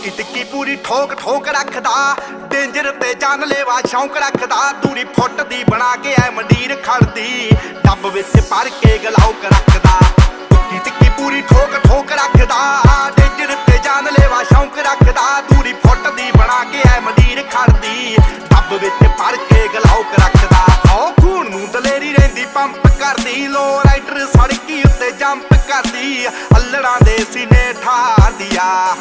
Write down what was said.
ਟਿੱਕੀ ਟਿੱਕੀ ਪੂਰੀ ਠੋਕ ਠੋਕ ਰੱਖਦਾ, ਡੇਂਜਰ ਤੇ ਜਾਨਲੇਵਾ ਸ਼ੌਂਕ ਰੱਖਦਾ। ਦੂਰੀ ਫੁੱਟ ਦੀ ਬਣਾ ਕੇ ਐ ਮੰਡੀਰ ਖੜਦੀ, ਡੱਬ ਵਿੱਚ ਭਰ ਕੇ ਗਲਾਉਕ ਰੱਖਦਾ। ਟਿੱਕੀ ਟਿੱਕੀ ਪੂਰੀ ਠੋਕ ਠੋਕ ਰੱਖਦਾ, ਡੇਂਜਰ ਤੇ ਜਾਨਲੇਵਾ ਸ਼ੌਂਕ ਰੱਖਦਾ। ਦੂਰੀ ਫੁੱਟ ਦੀ ਬਣਾ ਕੇ ਐ ਮੰਡੀਰ ਖੜਦੀ, ਡੱਬ ਵਿੱਚ ਭਰ ਕੇ ਗਲਾਉਕ ਰੱਖਦਾ। ਓ ਖੂਨ ਨੂੰ ਦਲੇਰੀ ਰਹਿੰਦੀ ਪੰਪ ਕਰਦੀ, ਲੋ ਰਾਈਡਰ ਸੜਕੀ ਉੱਤੇ ਜੰਪ ਕਰਦੀ। ਅੱਲੜਾਂ ਦੇ ਸੀਨੇ ਠਾਰਦੀ ਆ।